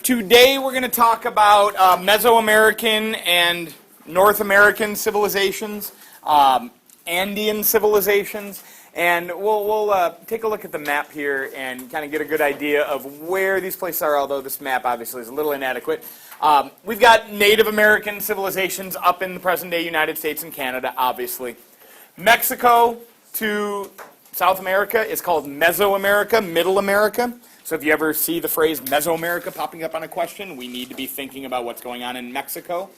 Today we're going to talk about Mesoamerican and North American civilizations, Andean civilizations, and we'll take a look at the map here and kind of get a good idea of where these places are, although this map obviously is a little inadequate. We've got Native American civilizations up in the present-day United States and Canada, obviously. Mexico to South America is called Mesoamerica, Middle America. So if you ever see the phrase Mesoamerica popping up on a question, we need to be thinking about what's going on in Mexico.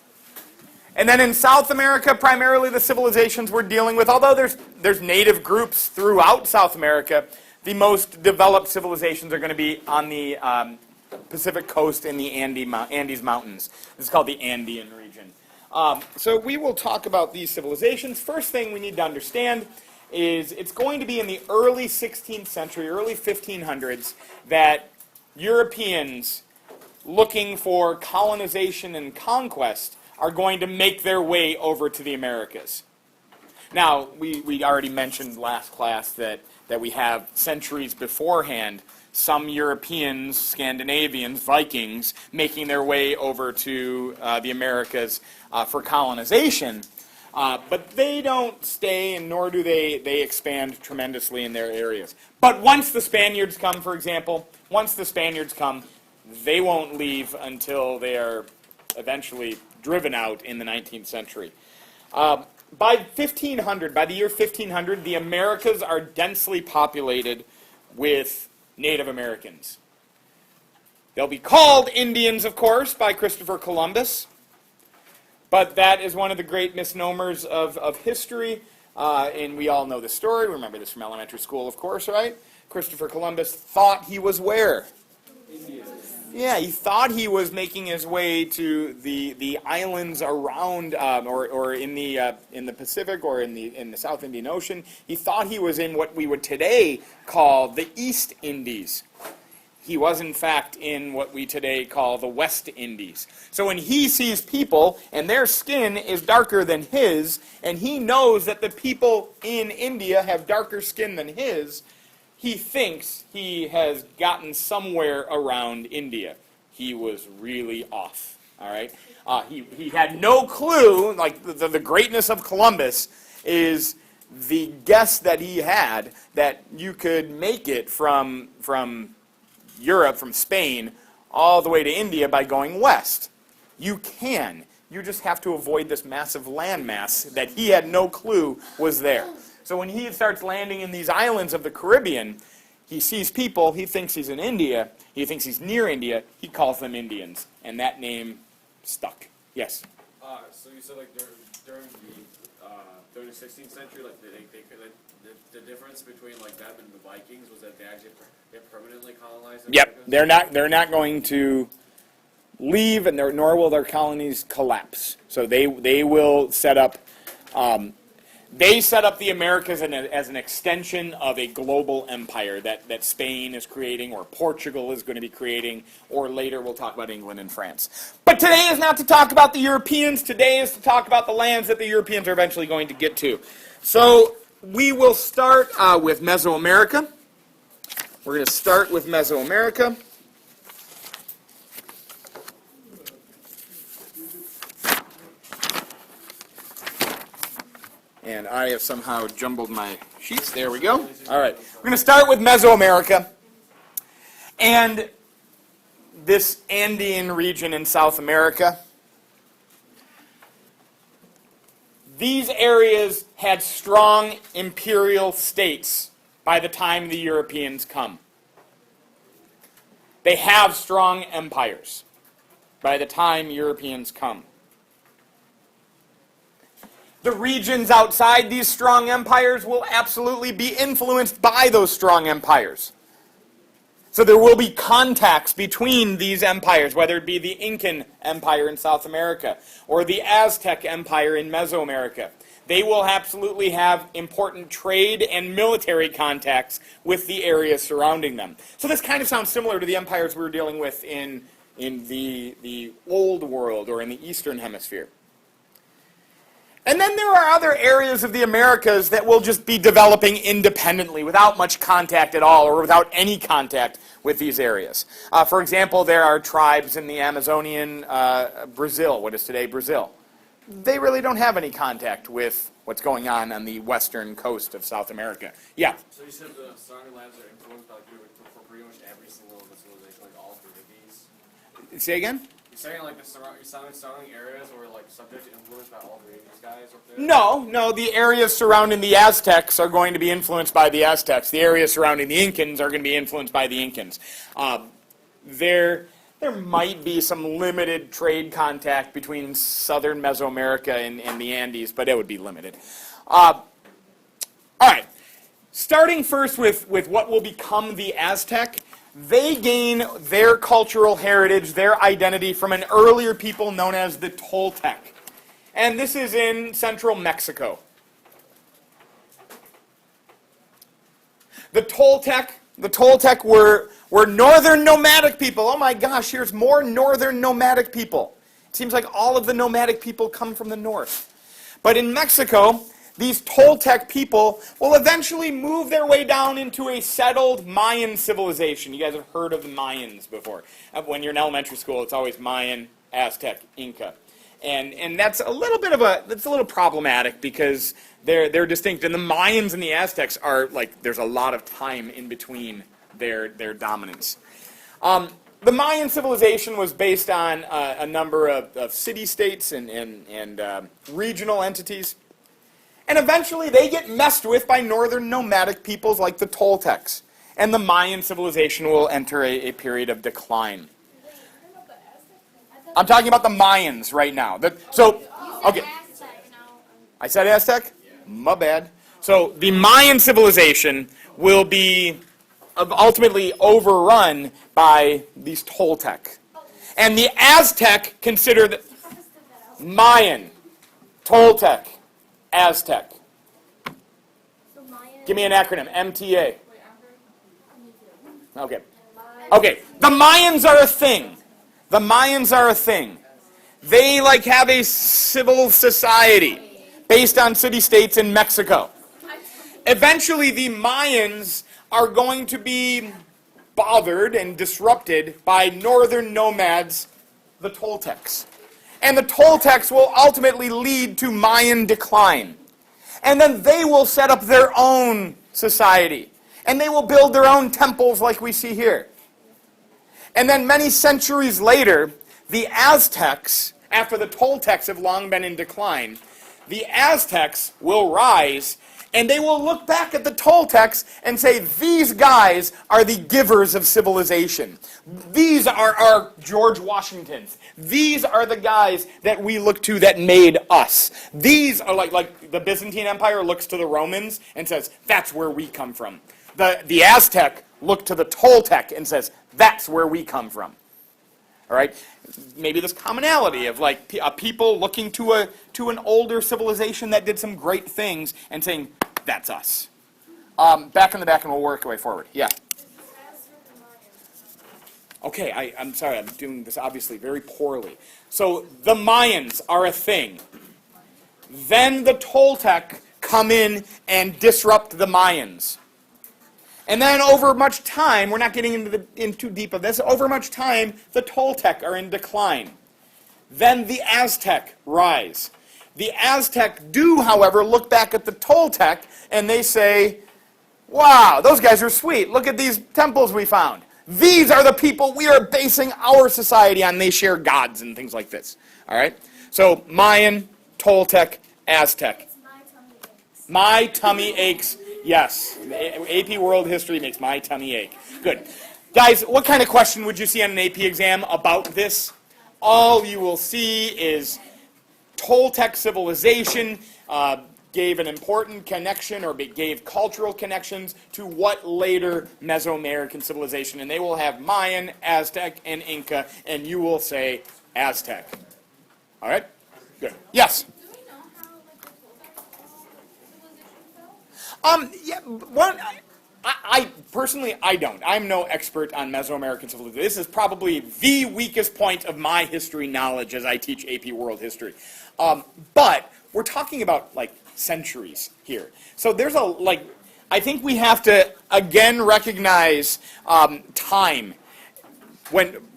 And then in South America, primarily the civilizations we're dealing with, although there's native groups throughout South America, the most developed civilizations are going to be on the Pacific coast in the Andes Mountains. This is called the Andean region. So we will talk about these civilizations. First thing we need to understand is it's going to be in the early 16th century, early 1500s, that Europeans looking for colonization and conquest are going to make their way over to the Americas. Now, we already mentioned last class that we have centuries beforehand some Europeans, Scandinavians, Vikings, making their way over to the Americas for colonization. But they don't stay, and nor do they expand tremendously in their areas. But once the Spaniards come, for example, once the Spaniards come, they won't leave until they are eventually driven out in the 19th century. By 1500, by the year 1500, the Americas are densely populated with Native Americans. They'll be called Indians, of course, by Christopher Columbus. But that is one of the great misnomers of history, and we all know the story. Remember this from elementary school, of course, right? Christopher Columbus thought he was where? India. Yeah, he thought he was making his way to the islands around, or in the Pacific or in the South Indian Ocean. He thought he was in what we would today call the East Indies. He was, in fact, in what we today call the West Indies. So when he sees people, and their skin is darker than his, and he knows that the people in India have darker skin than his, he thinks he has gotten somewhere around India. He was really off, all right? He had no clue, like the greatness of Columbus is the guess that he had that you could make it from Europe, from Spain, all the way to India by going west. You can. You just have to avoid this massive landmass that he had no clue was there. So when he starts landing in these islands of the Caribbean, he sees people, he thinks he's in India, he thinks he's near India, he calls them Indians. And that name stuck. Yes? So you said like during the 16th century, like the difference between like them and the Vikings was that they actually permanently colonized America? Yep, they're not going to leave, and nor will their colonies collapse. So they will set up. They set up the Americas as an extension of a global empire that Spain is creating, or Portugal is going to be creating, or later we'll talk about England and France. But today is not to talk about the Europeans. Today is to talk about the lands that the Europeans are eventually going to get to. So we will start with Mesoamerica. We're going to start with Mesoamerica. And I have somehow jumbled my sheets. There we go. All right. We're going to start with Mesoamerica. And this Andean region in South America. These areas had strong imperial states by the time the Europeans come. They have strong empires by the time Europeans come. The regions outside these strong empires will absolutely be influenced by those strong empires. So there will be contacts between these empires, whether it be the Incan Empire in South America or the Aztec Empire in Mesoamerica. They will absolutely have important trade and military contacts with the areas surrounding them. So this kind of sounds similar to the empires we were dealing with in the Old World or in the Eastern Hemisphere. And then there are other areas of the Americas that will just be developing independently without much contact at all or without any contact with these areas. For example, there are tribes in the Amazonian Brazil, what is today Brazil. They really don't have any contact with what's going on the western coast of South America. Yeah? So you said the surrounding lands are influenced by for pretty much every single civilization, like all three of these? Say again? You're saying like the surrounding areas were like subject to influence by all three of these guys up there? No, the areas surrounding the Aztecs are going to be influenced by the Aztecs. The areas surrounding the Incans are going to be influenced by the Incans. There might be some limited trade contact between southern Mesoamerica and the Andes, but it would be limited. All right, starting first with what will become the Aztec. They gain their cultural heritage, their identity from an earlier people known as the Toltec. And this is in central Mexico. The Toltec were northern nomadic people. Oh my gosh, here's more northern nomadic people. It seems like all of the nomadic people come from the north. But in Mexico, these Toltec people will eventually move their way down into a settled Mayan civilization. You guys have heard of the Mayans before. When you're in elementary school, it's always Mayan, Aztec, Inca. And that's a little bit of that's a little problematic because they're distinct. And the Mayans and the Aztecs are like, there's a lot of time in between their dominance. The Mayan civilization was based on a number of city-states and regional entities. And eventually they get messed with by northern nomadic peoples like the Toltecs. And the Mayan civilization will enter a period of decline. I'm talking about the Mayans right now. Okay. I said Aztec? My bad. So the Mayan civilization will be ultimately overrun by these Toltec. And the Aztec consider the Mayan, Toltec, Aztec. Give me an acronym, MTA. Okay. Okay, the Mayans are a thing. The Mayans are a thing. They have a civil society based on city-states in Mexico. Eventually, the Mayans are going to be bothered and disrupted by northern nomads, the Toltecs. And the Toltecs will ultimately lead to Mayan decline. And then they will set up their own society. And they will build their own temples like we see here. And then many centuries later, the Aztecs, after the Toltecs have long been in decline, the Aztecs will rise and they will look back at the Toltecs and say, these guys are the givers of civilization. These are our George Washingtons. These are the guys that we look to that made us. These are like the Byzantine Empire looks to the Romans and says, that's where we come from. The Aztec look to the Toltec and says, that's where we come from. All right? Maybe this commonality of a people looking to an older civilization that did some great things and saying, that's us. Back in the back and we'll work our way forward. Yeah. Okay, I'm sorry, I'm doing this obviously very poorly. So the Mayans are a thing. Then the Toltec come in and disrupt the Mayans. And then over much time, we're not getting in too deep of this, over much time, the Toltec are in decline. Then the Aztec rise. The Aztec do, however, look back at the Toltec and they say, wow, those guys are sweet. Look at these temples we found. These are the people we are basing our society on. They share gods and things like this. All right? So Mayan, Toltec, Aztec. My tummy aches. Yes. AP World History makes my tummy ache. Good. Guys, what kind of question would you see on an AP exam about this? All you will see is Toltec civilization gave an important connection or gave cultural connections to what later Mesoamerican civilization. And they will have Mayan, Aztec, and Inca, and you will say Aztec. All right? Good. Yes? Do we know how the Toltec civilization fell? I personally, I don't. I'm no expert on Mesoamerican civilization. This is probably the weakest point of my history knowledge as I teach AP World History. But we're talking about like centuries here. So there's I think we have to again recognize time.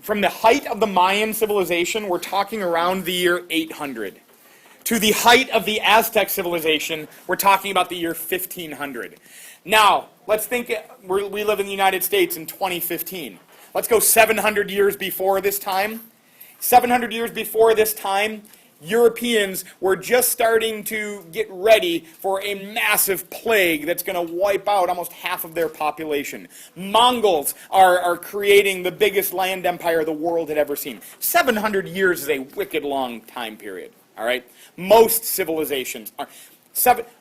From the height of the Mayan civilization, we're talking around the year 800. To the height of the Aztec civilization, we're talking about the year 1500. Now, let's think, we live in the United States in 2015. Let's go 700 years before this time. 700 years before this time, Europeans were just starting to get ready for a massive plague that's going to wipe out almost half of their population. Mongols are creating the biggest land empire the world had ever seen. 700 years is a wicked long time period. All right? Most civilizations are.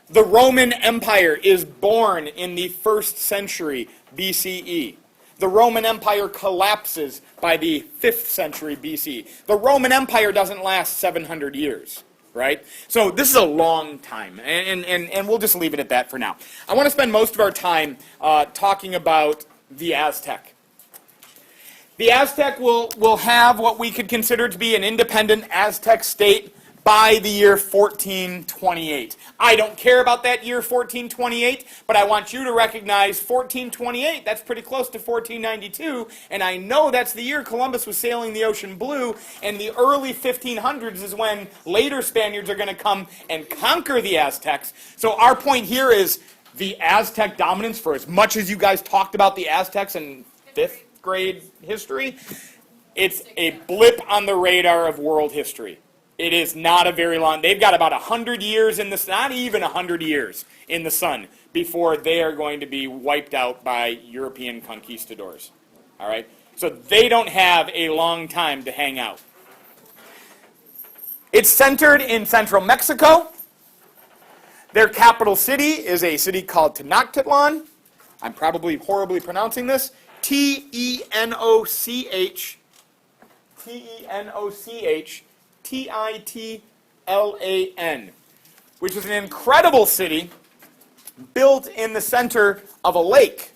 The Roman Empire is born in the 1st century BCE. The Roman Empire collapses by the 5th century BC. The Roman Empire doesn't last 700 years, right? So this is a long time, and we'll just leave it at that for now. I want to spend most of our time talking about the Aztec. The Aztec will have what we could consider to be an independent Aztec state by the year 1428. I don't care about that year 1428, but I want you to recognize 1428, that's pretty close to 1492, and I know that's the year Columbus was sailing the ocean blue, and the early 1500s is when later Spaniards are going to come and conquer the Aztecs. So our point here is the Aztec dominance, for as much as you guys talked about the Aztecs in 5th grade history, it's a blip on the radar of world history. It is not a very long. They've got about 100 years in the, not even 100 years in the sun before they are going to be wiped out by European conquistadors. All right? So they don't have a long time to hang out. It's centered in central Mexico. Their capital city is a city called Tenochtitlan. I'm probably horribly pronouncing this. Tenoch. Tenoch. Titlan, which is an incredible city built in the center of a lake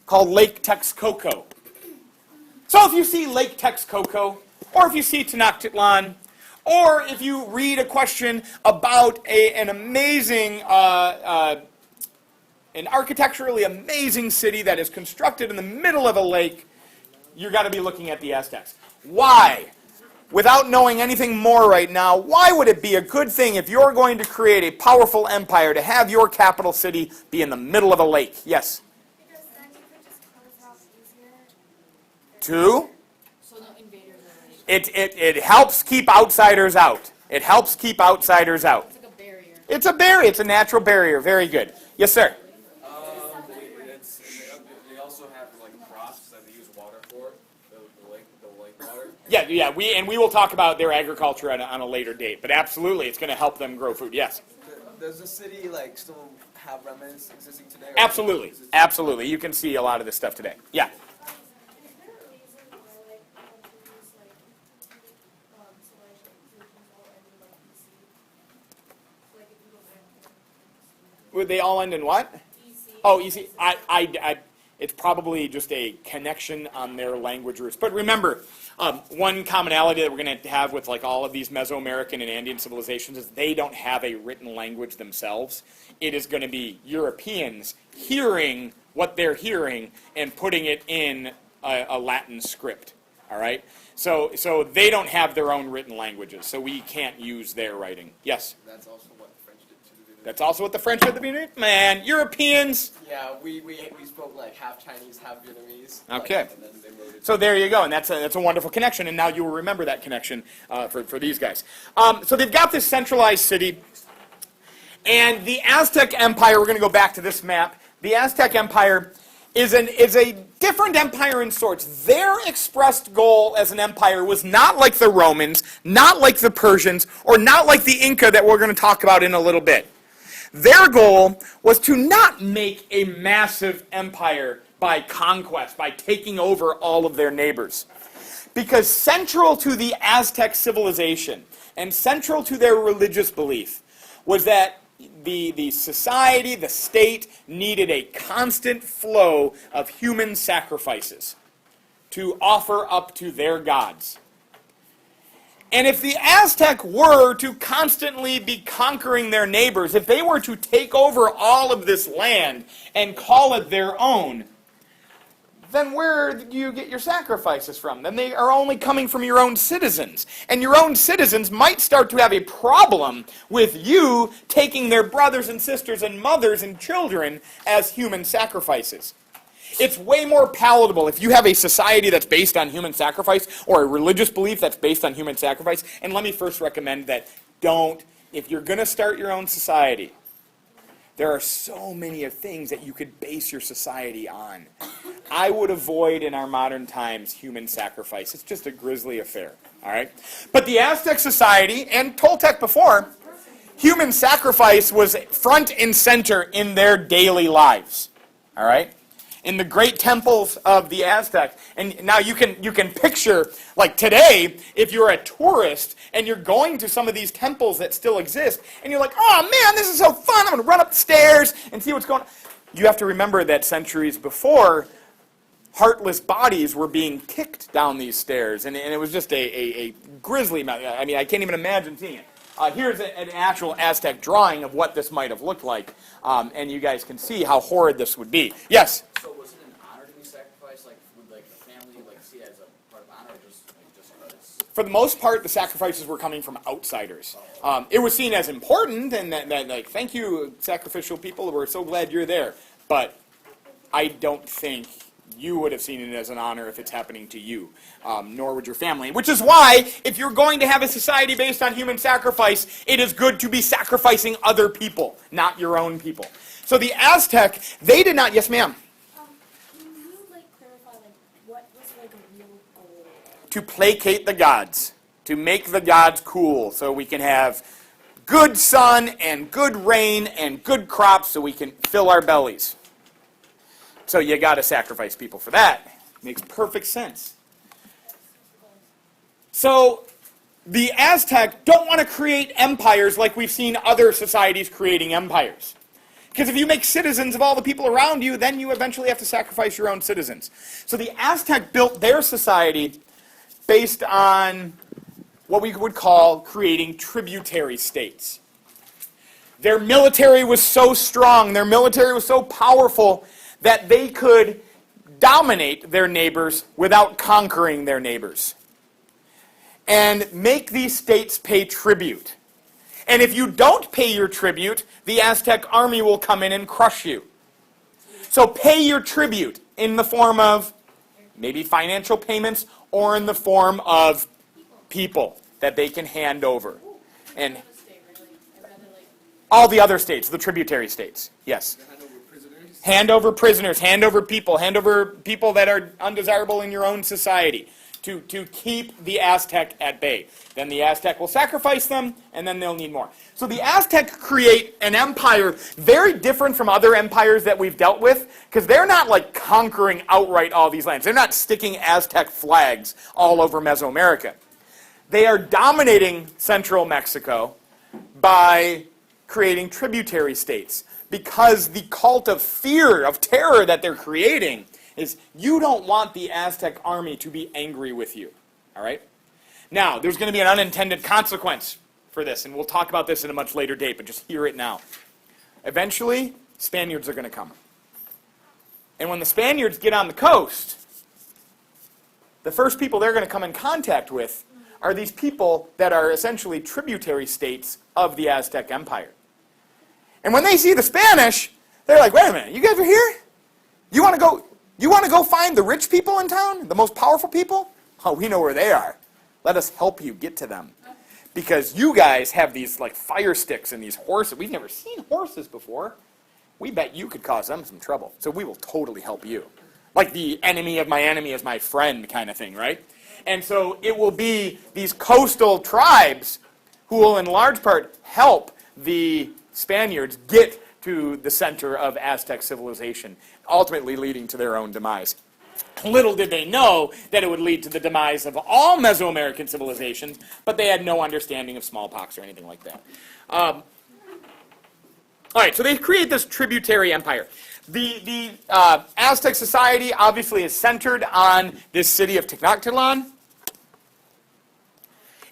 called Lake Texcoco. So if you see Lake Texcoco, or if you see Tenochtitlan, or if you read a question about an amazing, an architecturally amazing city that is constructed in the middle of a lake, you've got to be looking at the Aztecs. Why? Without knowing anything more right now, why would it be a good thing if you're going to create a powerful empire to have your capital city be in the middle of a lake? Yes? Because then you could just close off easier. Two? So no invaders are It helps keep outsiders out. It helps keep outsiders out. It's like a barrier. It's a barrier. It's a natural barrier. Very good. Yes, sir? They also have like crops that they use water for, the lake water. Yeah. We will talk about their agriculture on a later date. But absolutely, it's going to help them grow food. Yes. Does the city like still have remnants existing today? Absolutely. Absolutely. You can see a lot of this stuff today. Yeah. Is there a reason why, like, these, like, civilizations all ended, like, BC? Like, if you go back to Would they all end in what? BC. Oh, you see, it's probably just a connection on their language roots. But remember, one commonality that we're going to have with like all of these Mesoamerican and Andean civilizations is they don't have a written language themselves. It is going to be Europeans hearing what they're hearing and putting it in a Latin script. All right? So they don't have their own written languages, so we can't use their writing. Yes? That's also what the French did to the Vietnamese. That's also what the French did to the Vietnamese? Man, Europeans! Yeah, we spoke like half Chinese, half Vietnamese. Okay. And then they wrote it. So there you go, and that's a wonderful connection, and now you will remember that connection for these guys. So they've got this centralized city, and the Aztec Empire, we're going to go back to this map, the Aztec Empire is a different empire in sorts. Their expressed goal as an empire was not like the Romans, not like the Persians, or not like the Inca that we're going to talk about in a little bit. Their goal was to not make a massive empire by conquest, by taking over all of their neighbors. Because central to the Aztec civilization and central to their religious belief was that the society, the state, needed a constant flow of human sacrifices to offer up to their gods. And if the Aztec were to constantly be conquering their neighbors, if they were to take over all of this land and call it their own, then where do you get your sacrifices from? Then they are only coming from your own citizens. And your own citizens might start to have a problem with you taking their brothers and sisters and mothers and children as human sacrifices. It's way more palatable if you have a society that's based on human sacrifice or a religious belief that's based on human sacrifice. And let me first recommend that if you're going to start your own society, there are so many things that you could base your society on. I would avoid in our modern times human sacrifice. It's just a grisly affair, all right? But the Aztec society, and Toltec before, human sacrifice was front and center in their daily lives, all right? In the great temples of the Aztec. And now you can picture, like today, if you're a tourist and you're going to some of these temples that still exist, and you're like, oh man, this is so fun, I'm going to run up the stairs and see what's going on. You have to remember that centuries before, heartless bodies were being kicked down these stairs, and it was just a grisly, I mean, I can't even imagine seeing it. Here's an actual Aztec drawing of what this might have looked like, and you guys can see how horrid this would be. Yes? So was it an honor to be sacrificed, like would like the family like see it as a part of honor, or just because? For the most part, the sacrifices were coming from outsiders. It was seen as important, and that like, thank you, sacrificial people, we're so glad you're there. But I don't think you would have seen it as an honor if it's happening to you, nor would your family. Which is why, if you're going to have a society based on human sacrifice, it is good to be sacrificing other people, not your own people. So the Aztec, they did not, yes ma'am? Can you clarify what was a real goal? To placate the gods, to make the gods cool, so we can have good sun and good rain and good crops so we can fill our bellies. So you got to sacrifice people for that. Makes perfect sense. So the Aztec don't want to create empires like we've seen other societies creating empires. Because if you make citizens of all the people around you, then you eventually have to sacrifice your own citizens. So the Aztec built their society based on what we would call creating tributary states. Their military was so strong, their military was so powerful that they could dominate their neighbors without conquering their neighbors. And make these states pay tribute. And if you don't pay your tribute, the Aztec army will come in and crush you. So pay your tribute in the form of maybe financial payments or in the form of people that they can hand over. And all the other states, the tributary states, yes. Hand over prisoners, hand over people that are undesirable in your own society to keep the Aztec at bay. Then the Aztec will sacrifice them, and then they'll need more. So the Aztec create an empire very different from other empires that we've dealt with, because they're not like conquering outright all these lands. They're not sticking Aztec flags all over Mesoamerica. They are dominating central Mexico by creating tributary states. Because the cult of fear, of terror that they're creating is you don't want the Aztec army to be angry with you. All right? Now, there's going to be an unintended consequence for this, and we'll talk about this in a much later date, but just hear it now. Eventually, Spaniards are going to come. And when the Spaniards get on the coast, the first people they're going to come in contact with are these people that are essentially tributary states of the Aztec Empire. And when they see the Spanish, they're like, wait a minute, you guys are here? You want to go find the rich people in town? The most powerful people? Oh, we know where they are. Let us help you get to them. Because you guys have these like fire sticks and these horses. We've never seen horses before. We bet you could cause them some trouble. So we will totally help you. Like the enemy of my enemy is my friend kind of thing, right? And so it will be these coastal tribes who will in large part help the Spaniards get to the center of Aztec civilization, ultimately leading to their own demise. Little did they know that it would lead to the demise of all Mesoamerican civilizations, but they had no understanding of smallpox or anything like that. All right, so they create this tributary empire. The Aztec society obviously is centered on this city of Tenochtitlan.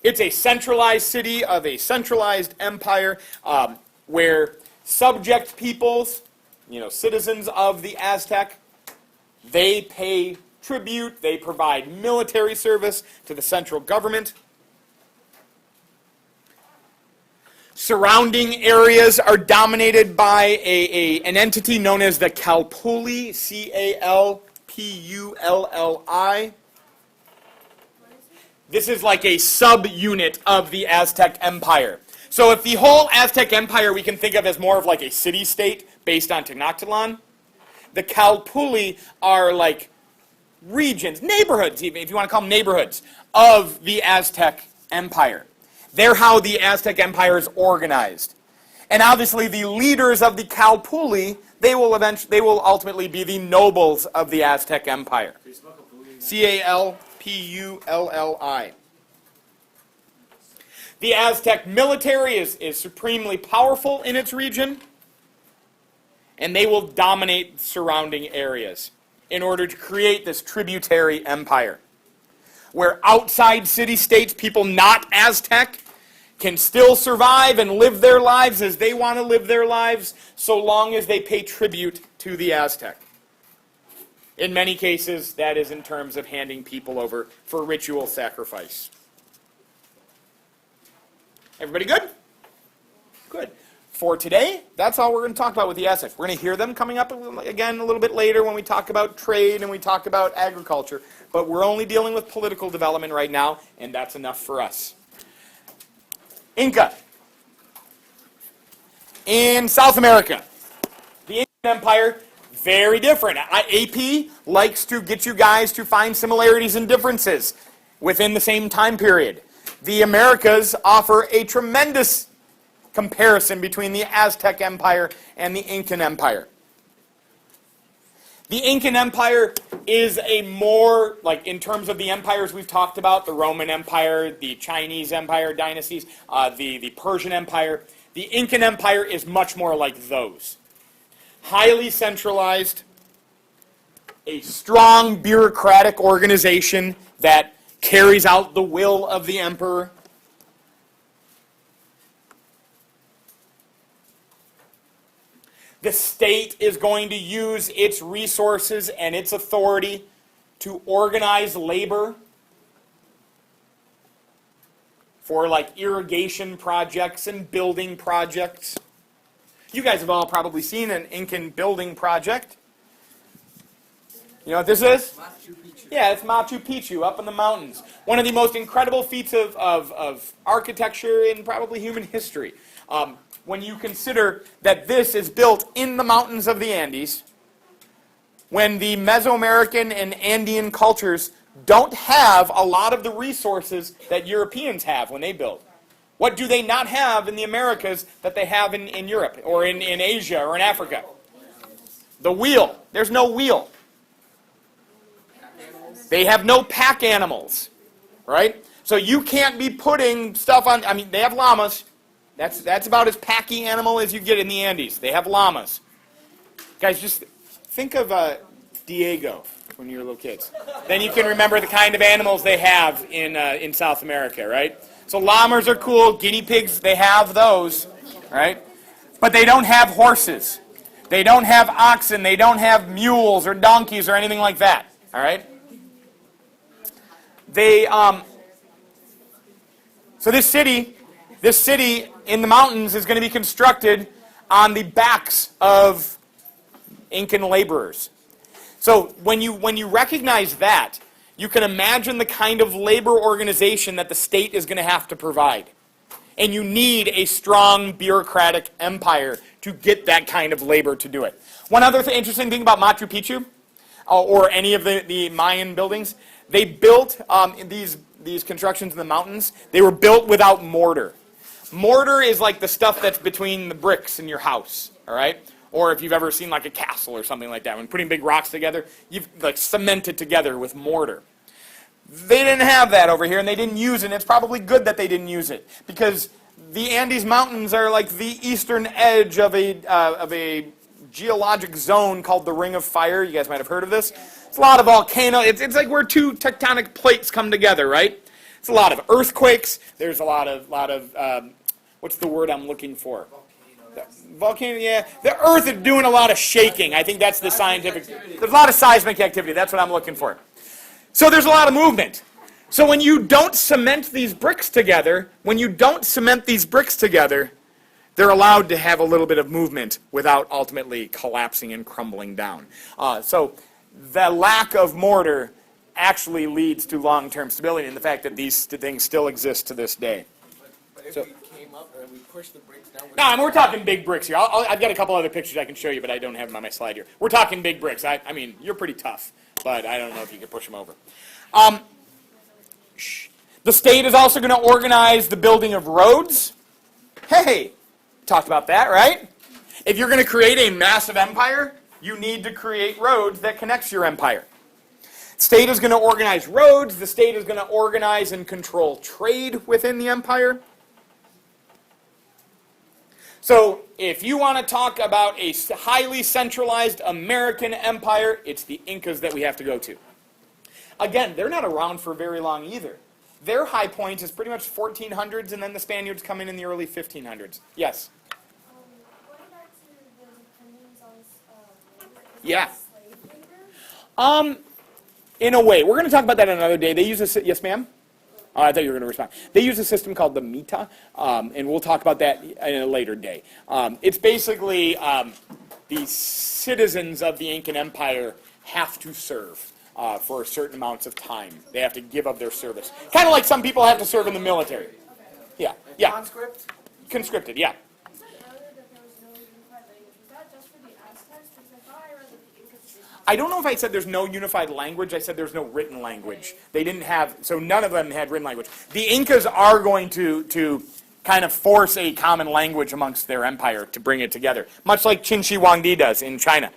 It's a centralized city of a centralized empire where subject peoples, citizens of the Aztec, they pay tribute, they provide military service to the central government. Surrounding areas are dominated by an entity known as the Calpulli, C-A-L-P-U-L-L-I. This is like a subunit of the Aztec Empire. So if the whole Aztec Empire we can think of as more of like a city-state based on Tenochtitlan, the Calpulli are like regions, neighborhoods even, if you want to call them neighborhoods, of the Aztec Empire. They're how the Aztec Empire is organized. And obviously the leaders of the Calpulli, they will ultimately be the nobles of the Aztec Empire. C-A-L-P-U-L-L-I. The Aztec military is supremely powerful in its region, and they will dominate surrounding areas in order to create this tributary empire, where outside city-states, people not Aztec, can still survive and live their lives as they want to live their lives, so long as they pay tribute to the Aztec. In many cases, that is in terms of handing people over for ritual sacrifice. Everybody good? Good. For today, that's all we're going to talk about with the Aztecs. We're going to hear them coming up again a little bit later when we talk about trade and we talk about agriculture. But we're only dealing with political development right now, and that's enough for us. Inca. In South America. The Incan Empire, very different. AP likes to get you guys to find similarities and differences within the same time period. The Americas offer a tremendous comparison between the Aztec Empire and the Incan Empire. The Incan Empire is a more, like in terms of the empires we've talked about, the Roman Empire, the Chinese Empire dynasties, the Persian Empire, the Incan Empire is much more like those. Highly centralized, a strong bureaucratic organization that carries out the will of the emperor. The state is going to use its resources and its authority to organize labor for like irrigation projects and building projects. You guys have all probably seen an Incan building project. You know what this is? Machu Picchu. Yeah, it's Machu Picchu up in the mountains. One of the most incredible feats of architecture in probably human history. When you consider that this is built in the mountains of the Andes, when the Mesoamerican and Andean cultures don't have a lot of the resources that Europeans have when they build. What do they not have in the Americas that they have in Europe or in Asia or in Africa? The wheel. There's no wheel. They have no pack animals, right? So you can't be putting stuff on, I mean, they have llamas. That's about as packy animal as you get in the Andes. They have llamas. Guys, just think of Diego when you were little kids. Then you can remember the kind of animals they have in South America, right? So llamas are cool. Guinea pigs, they have those, right? But they don't have horses. They don't have oxen. They don't have mules or donkeys or anything like that, all right? So this city in the mountains is going to be constructed on the backs of Incan laborers. So when you recognize that, you can imagine the kind of labor organization that the state is going to have to provide. And you need a strong bureaucratic empire to get that kind of labor to do it. One other interesting thing about Machu Picchu, or any of the Mayan buildings, they built these constructions in the mountains, they were built without mortar. Mortar is like the stuff that's between the bricks in your house, all right? Or if you've ever seen like a castle or something like that, when putting big rocks together, you've like cemented together with mortar. They didn't have that over here, and they didn't use it, and it's probably good that they didn't use it, because the Andes Mountains are like the eastern edge of a geologic zone called the Ring of Fire. You guys might have heard of this. It's a lot of volcano. It's like where two tectonic plates come together, right? It's a lot of earthquakes. There's a lot of what's the word I'm looking for? Volcano, yeah. The earth is doing a lot of shaking. I think that's the scientific. There's a lot of seismic activity. That's what I'm looking for. So there's a lot of movement. So when you don't cement these bricks together, they're allowed to have a little bit of movement without ultimately collapsing and crumbling down. So the lack of mortar actually leads to long-term stability, and the fact that these things still exist to this day. But if So- we came up and we pushed the bricks down. No, I mean, we're talking big bricks here. I've got a couple other pictures I can show you, but I don't have them on my slide here. We're talking big bricks. I mean, you're pretty tough, but I don't know if you can push them over. The state is also going to organize the building of roads. Hey, talked about that, right? If you're going to create a massive empire, you need to create roads that connects your empire. The state is going to organize roads. The state is going to organize and control trade within the empire. So if you want to talk about a highly centralized American empire, it's the Incas that we have to go to. Again, they're not around for very long either. Their high point is pretty much 1400s, and then the Spaniards come in the early 1500s. Yes? Going back to the dependence on labor, is Yeah. that slave labor? In a way. We're going to talk about that another day. They use a... Yes, ma'am? Oh, I thought you were going to respond. They use a system called the mita, and we'll talk about that in a later day. It's basically the citizens of the Incan Empire have to serve for certain amounts of time. They have to give up their service. Kind of like some people have to serve in the military. Yeah, yeah. Conscript? Conscripted, yeah. You said earlier that there was no unified language. Was that just for the Aztecs? Because I thought I read that the Incas did have. I don't know if I said there's no unified language. I said there's no written language. They didn't have, so none of them had written language. The Incas are going to kind of force a common language amongst their empire to bring it together, much like Qin Shi Huangdi does in China.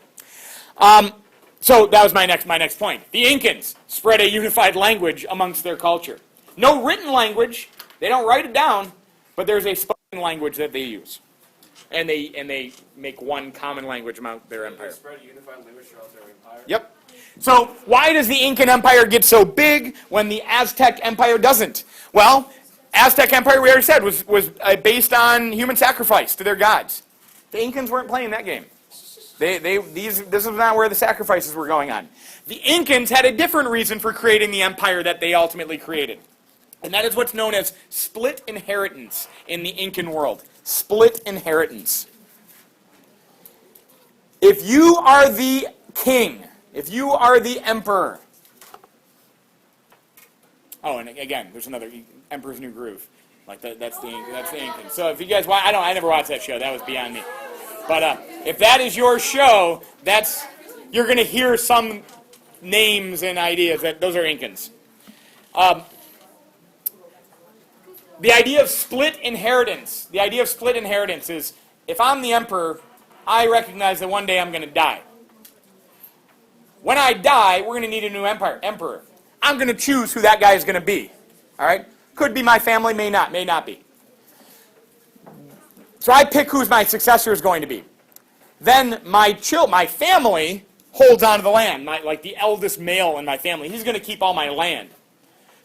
So that was my next point. The Incans spread a unified language amongst their culture. No written language. They don't write it down, but there's a spoken language that they use. And they make one common language among their empire. They spread a unified language throughout their empire. Yep. So why does the Incan Empire get so big when the Aztec Empire doesn't? Well, Aztec Empire, we already said, was based on human sacrifice to their gods. The Incans weren't playing that game. This is not where the sacrifices were going on. The Incans had a different reason for creating the empire that they ultimately created. And that is what's known as split inheritance in the Incan world. Split inheritance. If you are the king, if you are the emperor. Oh, and again, there's another Emperor's New Groove. Like that's the Incan. So if you guys watch, I never watched that show. That was beyond me. But if that is your show, you're going to hear some names and ideas that those are Incans. The idea of split inheritance. The idea of split inheritance is if I'm the emperor, I recognize that one day I'm going to die. When I die, we're going to need a new emperor. I'm going to choose who that guy is going to be. All right? Could be my family, may not be. So I pick who's my successor is going to be. Then my family holds on to the land. Like the eldest male in my family, he's going to keep all my land.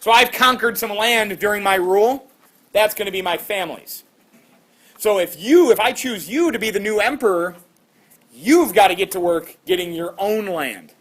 So I've conquered some land during my rule. That's going to be my family's. So if I choose you to be the new emperor, you've got to get to work getting your own land.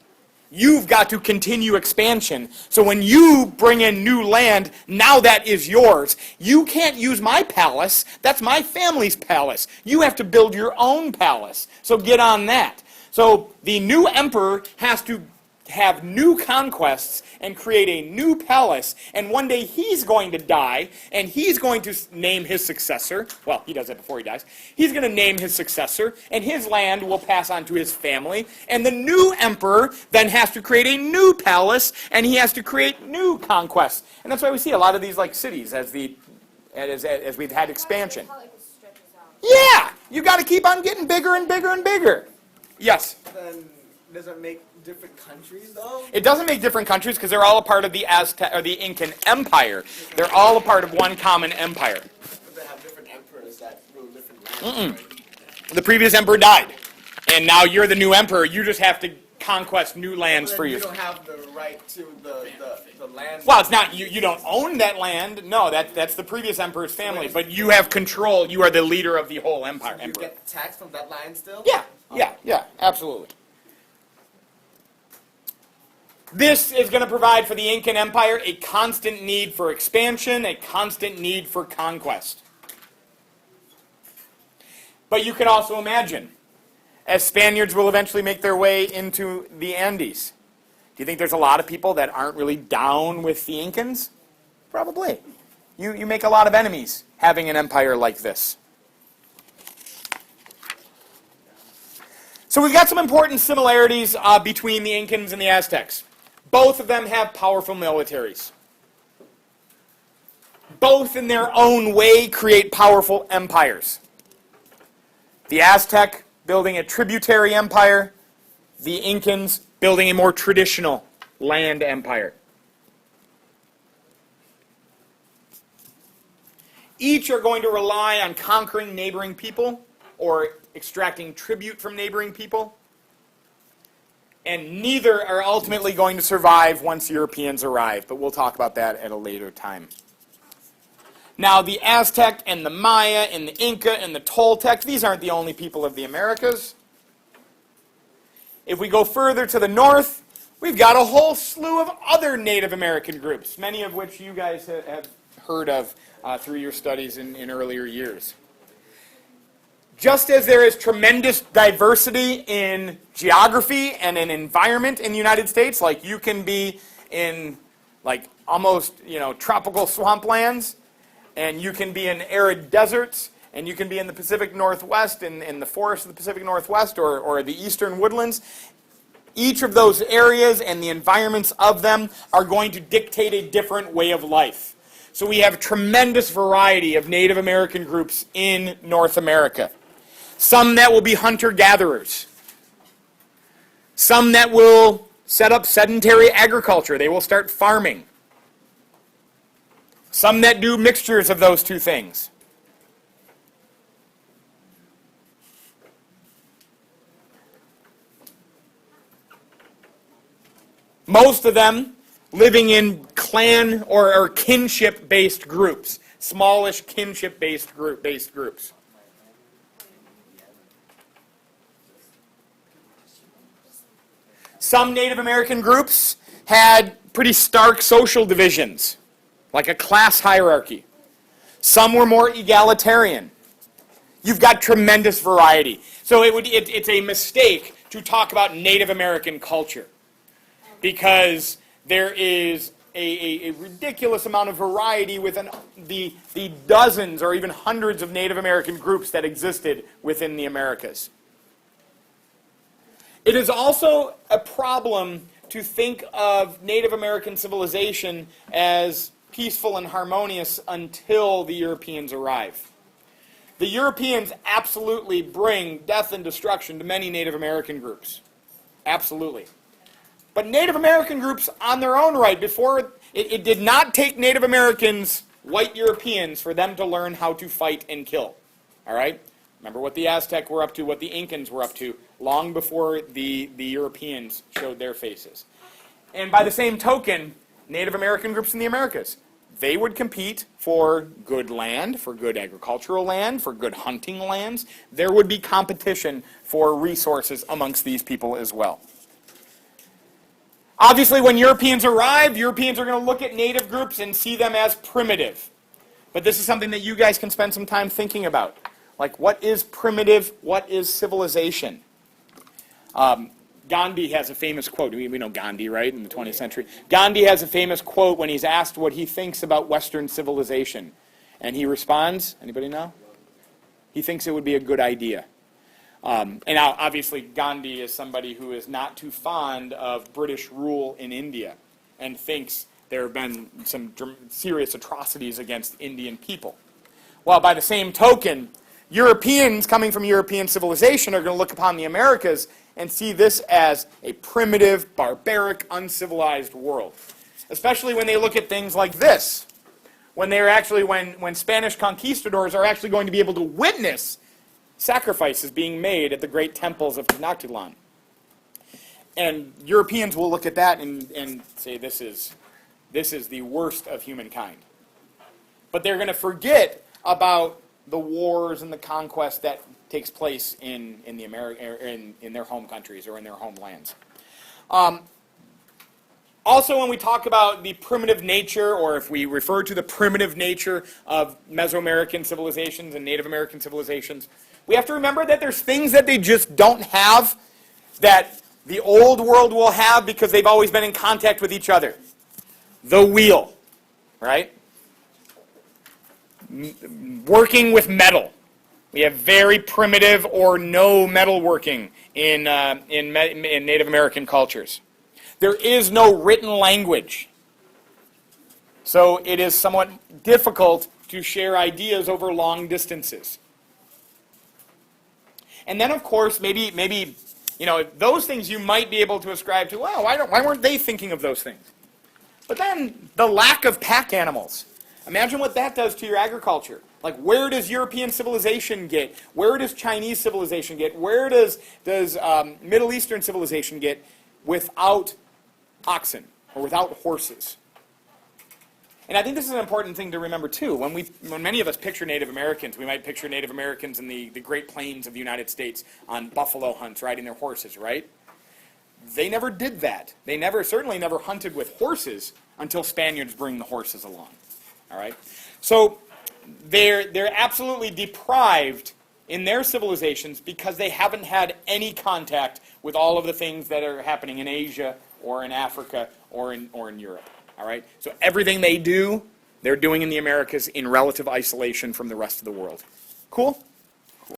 You've got to continue expansion. So when you bring in new land, now that is yours. You can't use my palace. That's my family's palace. You have to build your own palace. So get on that. So the new emperor has to have new conquests and create a new palace, and one day he's going to die, and he's going to name his successor. Well, he does that before he dies. He's going to name his successor, and his land will pass on to his family, and the new emperor then has to create a new palace, and he has to create new conquests. And that's why we see a lot of these like cities as we've had expansion. How, like, it stretches out. Yeah! You got to keep on getting bigger and bigger and bigger. Yes? Then does it make different countries though? It doesn't make different countries because they're all a part of the Aztec or the Incan Empire. They're all a part of one common empire. But they have different emperors that rule different lands. Right? The previous emperor died, and now you're the new emperor. You just have to conquest new lands But for then you. you don't have the right to the land. Well, it's not you don't own that land. No, that's the previous emperor's family, but you have control. You are the leader of the whole empire. You get tax from that land still? Yeah, absolutely. This is going to provide for the Incan Empire a constant need for expansion, a constant need for conquest. But you can also imagine, as Spaniards will eventually make their way into the Andes, do you think there's a lot of people that aren't really down with the Incans? Probably. You make a lot of enemies having an empire like this. So we've got some important similarities between the Incans and the Aztecs. Both of them have powerful militaries. Both in their own way create powerful empires. The Aztec building a tributary empire, the Incans building a more traditional land empire. Each are going to rely on conquering neighboring people or extracting tribute from neighboring people. And neither are ultimately going to survive once Europeans arrive, but we'll talk about that at a later time. Now, the Aztec and the Maya and the Inca and the Toltec, these aren't the only people of the Americas. If we go further to the north, we've got a whole slew of other Native American groups, many of which you guys have heard of through your studies in earlier years. Just as there is tremendous diversity in geography and in environment in the United States, like you can be in like almost tropical swamplands, and you can be in arid deserts, and you can be in the Pacific Northwest, in the forests of the Pacific Northwest or the eastern woodlands. Each of those areas and the environments of them are going to dictate a different way of life. So we have a tremendous variety of Native American groups in North America. Some that will be hunter-gatherers. Some that will set up sedentary agriculture. They will start farming. Some that do mixtures of those two things. Most of them living in clan or kinship-based groups. Smallish kinship-based groups. Some Native American groups had pretty stark social divisions, like a class hierarchy. Some were more egalitarian. You've got tremendous variety. So it's a mistake to talk about Native American culture, because there is a ridiculous amount of variety within the dozens or even hundreds of Native American groups that existed within the Americas. It is also a problem to think of Native American civilization as peaceful and harmonious until the Europeans arrive. The Europeans absolutely bring death and destruction to many Native American groups. Absolutely. But Native American groups on their own right, before it did not take Native Americans, white Europeans, for them to learn how to fight and kill. All right? Remember what the Aztec were up to, what the Incans were up to, long before the Europeans showed their faces. And by the same token, Native American groups in the Americas, they would compete for good land, for good agricultural land, for good hunting lands. There would be competition for resources amongst these people as well. Obviously, when Europeans arrive, Europeans are going to look at native groups and see them as primitive. But this is something that you guys can spend some time thinking about. Like, what is primitive? What is civilization? Gandhi has a famous quote. We know Gandhi, right, in the 20th century. Gandhi has a famous quote when he's asked what he thinks about Western civilization. And he responds, anybody know? He thinks it would be a good idea. And now, obviously, Gandhi is somebody who is not too fond of British rule in India and thinks there have been some serious atrocities against Indian people. Well, by the same token, Europeans coming from European civilization are going to look upon the Americas and see this as a primitive, barbaric, uncivilized world. Especially when they look at things like this. When Spanish conquistadors are actually going to be able to witness sacrifices being made at the great temples of Tenochtitlan. And Europeans will look at that and say, this is the worst of humankind. But they're going to forget about the wars and the conquest that takes place in their home countries or in their homelands. Also, when we talk about the primitive nature, or if we refer to the primitive nature of Mesoamerican civilizations and Native American civilizations, we have to remember that there's things that they just don't have that the old world will have because they've always been in contact with each other. The wheel, right? Working with metal. We have very primitive or no metalworking in Native American cultures. There is no written language. So it is somewhat difficult to share ideas over long distances. And then, of course, maybe those things you might be able to ascribe to, well, why weren't they thinking of those things? But then the lack of pack animals. Imagine what that does to your agriculture. Like, where does European civilization get? Where does Chinese civilization get? Where does Middle Eastern civilization get without oxen or without horses? And I think this is an important thing to remember too. When many of us picture Native Americans, we might picture Native Americans in the Great Plains of the United States on buffalo hunts, riding their horses, right? They never did that. They certainly never hunted with horses until Spaniards bring the horses along. All right? So they're absolutely deprived in their civilizations because they haven't had any contact with all of the things that are happening in Asia or in Africa or in Europe. All right? So everything they do, they're doing in the Americas in relative isolation from the rest of the world. Cool?